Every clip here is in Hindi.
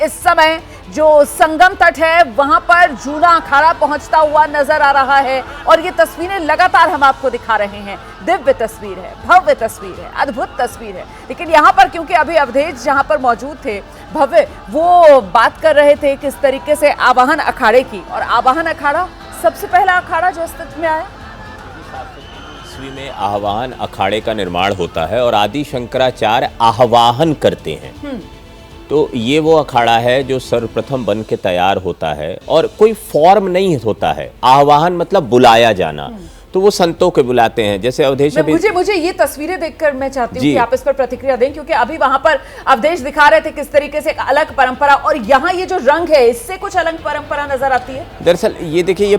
इस समय जो संगम तट है वहां पर जूना अखाड़ा पहुंचता हुआ नजर आ रहा है और ये तस्वीरें लगातार हम आपको दिखा रहे हैं। दिव्य तस्वीर है, भव्य तस्वीर है, अद्भुत तस्वीर है। लेकिन यहां पर क्योंकि अभी अवधेश जहां पर मौजूद थे भव्य, वो बात कर रहे थे किस तरीके से आवाहन अखाड़े की, और आवाहन अखाड़ा सबसे पहला अखाड़ा जो अस्तित्व में आया। ईस्वी में आह्वान अखाड़े का निर्माण होता है और आदि शंकराचार्य आह्वान करते हैं। तो ये वो अखाड़ा है जो सर्वप्रथम बन के तैयार होता है और कोई फॉर्म नहीं होता है। आह्वान मतलब बुलाया जाना, तो वो संतों के बुलाते हैं। जैसे अवधेश मुझे ये तस्वीरें देखकर मैं चाहती हूँ कि आप इस पर प्रतिक्रिया दें, क्योंकि अभी वहां पर अवधेश दिखा रहे थे किस तरीके से एक अलग परंपरा, और यहाँ ये जो रंग है इससे कुछ अलग परंपरा नजर आती है। दरअसल ये देखिए, ये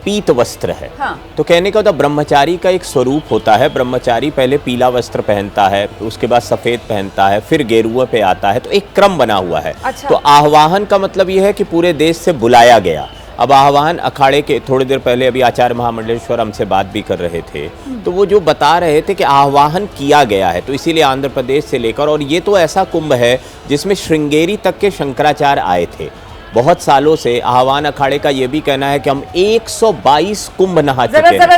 पीत वस्त्र है। हाँ। तो कहने का मतलब ब्रह्मचारी का एक स्वरूप होता है। ब्रह्मचारी पहले पीला वस्त्र पहनता है, उसके बाद सफेद पहनता है, फिर गेरुए पे आता है, तो एक क्रम बना हुआ है। अच्छा। तो आह्वान का मतलब यह है कि पूरे देश से बुलाया गया। अब आह्वान अखाड़े के थोड़ी देर पहले अभी आचार्य महामंडलेश्वर हमसे बात भी कर रहे थे, तो वो जो बता रहे थे कि आह्वान किया गया है, तो इसीलिए आंध्र प्रदेश से लेकर, और ये तो ऐसा कुंभ है जिसमें श्रृंगेरी तक के शंकराचार्य आए थे। बहुत सालों से आह्वान अखाड़े का ये भी कहना है कि हम 122 कुंभ नहा चुके हैं। जरा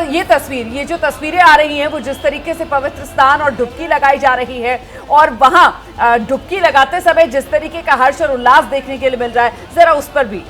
ये जो तस्वीरें आ रही हैं वो जिस तरीके से पवित्र स्नान और डुबकी लगाई जा रही है, और वहां डुबकी लगाते समय जिस तरीके का हर्ष और उल्लास देखने के लिए मिल रहा है, जरा उस पर भी।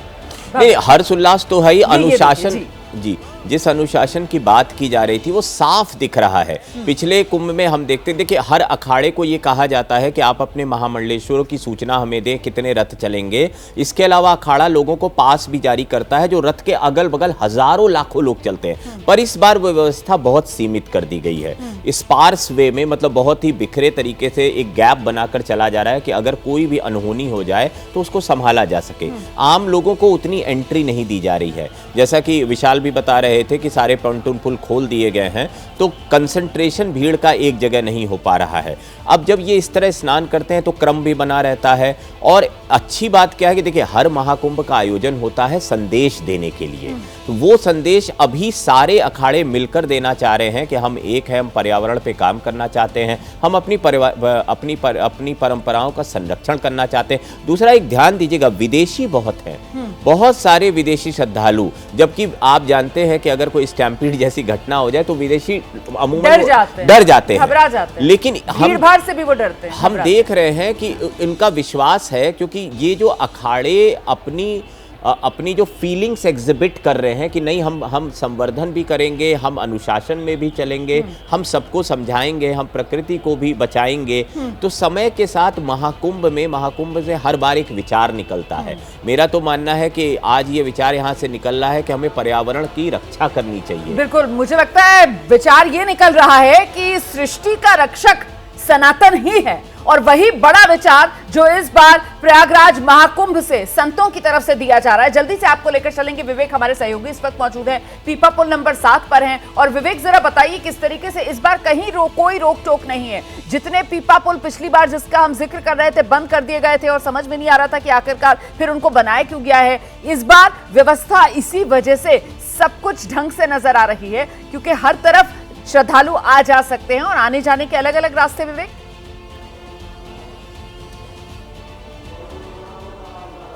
नहीं, हर्ष उल्लास तो है ही। अनुशासन जी, जिस अनुशासन की बात की जा रही थी वो साफ दिख रहा है। पिछले कुंभ में हम देखिए हर अखाड़े को ये कहा जाता है कि आप अपने महामंडलेश्वरों की सूचना हमें दें, कितने रथ चलेंगे। इसके अलावा अखाड़ा लोगों को पास भी जारी करता है जो रथ के अगल बगल हजारों लाखों लोग चलते हैं। पर इस बार वो व्यवस्था बहुत सीमित कर दी गई है। स्पार्स वे में, मतलब बहुत ही बिखरे तरीके से एक गैप बनाकर चला जा रहा है कि अगर कोई भी अनहोनी हो जाए तो उसको संभाला जा सके। आम लोगों को उतनी एंट्री नहीं दी जा रही है। जैसा कि विशाल भी बता रहे थे कि सारे पॉन्टून पुल खोल दिए गए हैं, तो कंसंट्रेशन भीड़ का एक जगह नहीं हो पा रहा है। अब जब ये इस तरह स्नान करते हैं तो क्रम भी बना रहता है। और अच्छी बात क्या है कि देखिए, हर महाकुंभ का आयोजन होता है संदेश देने के लिए। तो वो संदेश अभी सारे अखाड़े मिलकर देना चाह रहे हैं कि हम एक हैं, हम पर्यावरण पे काम करना चाहते हैं, हम अपनी परंपराओं का संरक्षण करना चाहते हैं। दूसरा, एक ध्यान दीजिएगा, विदेशी बहुत हैं, बहुत सारे विदेशी श्रद्धालु। जबकि आप जानते हैं कि अगर कोई स्टैम्पीड जैसी घटना हो जाए तो विदेशी अमूमन डर जाते हैं, घबरा जाते हैं। लेकिन भीड़ से भी वो डरते हैं। हम देख रहे हैं कि इनका विश्वास है, क्योंकि ये जो अखाड़े अपनी जो फीलिंग्स एग्जिबिट कर रहे हैं कि नहीं, हम संवर्धन भी करेंगे, हम अनुशासन में भी चलेंगे, हम सबको समझाएंगे, हम प्रकृति को भी बचाएंगे। तो समय के साथ महाकुंभ से हर बार एक विचार निकलता है। मेरा तो मानना है कि आज ये विचार यहाँ से निकल रहा है कि हमें पर्यावरण की रक्षा करनी चाहिए। बिल्कुल, मुझे लगता है विचार ये निकल रहा है कि सृष्टि का रक्षक सनातन ही है, और वही बड़ा विचार जो इस बार प्रयागराज महाकुंभ से संतों की तरफ से दिया जा रहा है। जल्दी से आपको लेकर चलेंगे विवेक, हमारे सहयोगी इस वक्त मौजूद हैं, पीपा पुल नंबर 7 पर हैं। और विवेक, जरा बताइए किस तरीके से इस बार कहीं कोई रोक टोक नहीं है। जितने पीपा पुल पिछली बार जिसका हम जिक्र कर रहे थे बंद कर दिए गए थे और समझ में नहीं आ रहा था कि आखिरकार फिर उनको बनाया क्यों गया है, इस बार व्यवस्था इसी वजह से सब कुछ ढंग से नजर आ रही है, क्योंकि हर तरफ श्रद्धालु आ जा सकते हैं और आने जाने के अलग अलग रास्ते। विवेक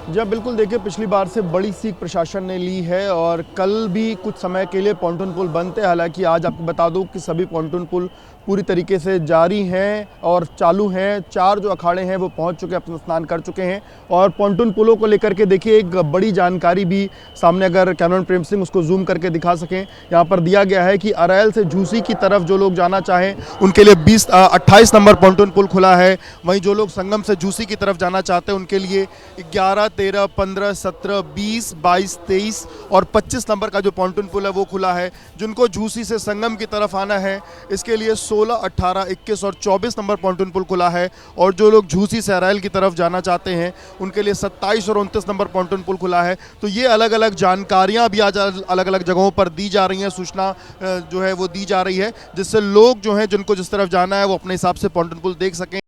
जी बिल्कुल, देखिए पिछली बार से बड़ी सीख प्रशासन ने ली है और कल भी कुछ समय के लिए पॉन्टून पुल बंद थे। हालांकि आज आपको बता दूं कि सभी पॉन्टून पुल पूरी तरीके से जारी हैं और चालू हैं। 4 जो अखाड़े हैं वो पहुंच चुके हैं, अपना स्नान कर चुके हैं। और पॉन्टून पुलों को लेकर के देखिए एक बड़ी जानकारी भी सामने, अगर कैमरामैन प्रेम सिंह उसको जूम करके दिखा सकें, यहाँ पर दिया गया है कि अरैल से झूसी की तरफ जो लोग जाना चाहें उनके लिए 28 नंबर पॉन्टून पुल खुला है। वहीं जो लोग संगम से झूसी की तरफ जाना चाहते हैं उनके लिए 11, 13, 15, 17, 20, 22, 23 और 25 नंबर का जो पॉन्टून पुल है वो खुला है। जिनको झूसी से संगम की तरफ आना है इसके लिए 16, 18, 21 और 24 नंबर पॉन्टून पुल खुला है। और जो लोग झूसी से अरैल की तरफ जाना चाहते हैं उनके लिए 27 और 29 नंबर पॉन्टून पुल खुला है। तो ये अलग अलग जानकारियाँ भी आज अलग अलग जगहों पर दी जा रही हैं, सूचना जो है वो दी जा रही है, जिससे लोग जो हैं जिनको जिस तरफ जाना है वो अपने हिसाब से पॉन्टून पुल देख सकें।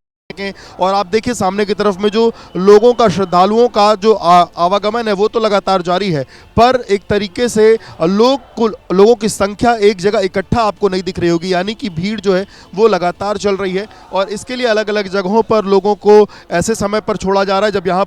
और आप देखिए सामने की तरफ में जो लोगों का, श्रद्धालुओं का जो आवागमन है वो तो लगातार जारी है, पर एक तरीके से लोगों की संख्या एक जगह इकट्ठा आपको नहीं दिख रही होगी, यानी कि भीड़ जो है वो लगातार चल रही है। और इसके लिए अलग अलग जगहों पर लोगों को ऐसे समय पर छोड़ा जा रहा है जब यहाँ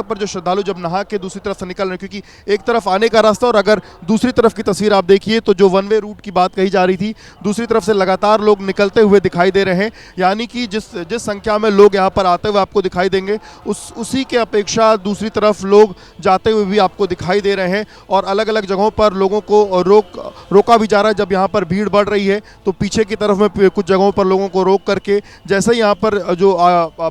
पर जो श्रद्धालु जब नहा के दूसरी तरफ से निकल रहे हैं, क्योंकि एक तरफ आने का रास्ता और अगर दूसरी तरफ की तस्वीर आप देखिए तो जो वन वे रूट की बात कही जा रही थी, दूसरी तरफ से लगातार लोग निकलते हुए दिखाई दे रहे हैं, यानी कि जिस संख्या में लोग यहाँ पर आते हुए आपको दिखाई देंगे उसी के अपेक्षा दूसरी तरफ लोग जाते हुए भी आपको दिखाई दे रहे हैं। और अलग अलग जगहों पर लोगों को रोका भी जा रहा है। जब यहाँ पर भीड़ बढ़ रही है तो पीछे की तरफ में कुछ जगहों पर लोगों को रोक करके, जैसे यहाँ पर जो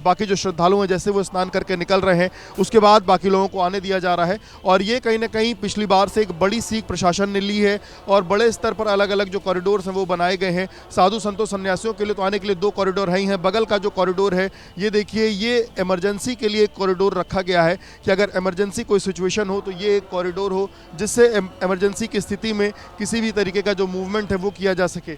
बाकी जो श्रद्धालु हैं जैसे वो स्नान करके निकल रहे हैं, उसके बाद बाकी लोगों को आने दिया जा रहा है। और ये कहीं ना कहीं पिछली बार से एक बड़ी सीख प्रशासन ने ली है और बड़े स्तर पर अलग अलग जो कॉरिडोर्स हैं वो बनाए गए हैं। साधु संतों सन्यासियों के लिए तो आने के लिए 2 कॉरिडोर हैं ही हैं। बगल का जो कॉरिडोर है ये देखिए, ये इमरजेंसी के लिए एक कॉरिडोर रखा गया है कि अगर इमरजेंसी कोई सिचुएशन हो तो ये एक कॉरिडोर हो जिससे इमरजेंसी की स्थिति में किसी भी तरीके का जो मूवमेंट है वो किया जा सके।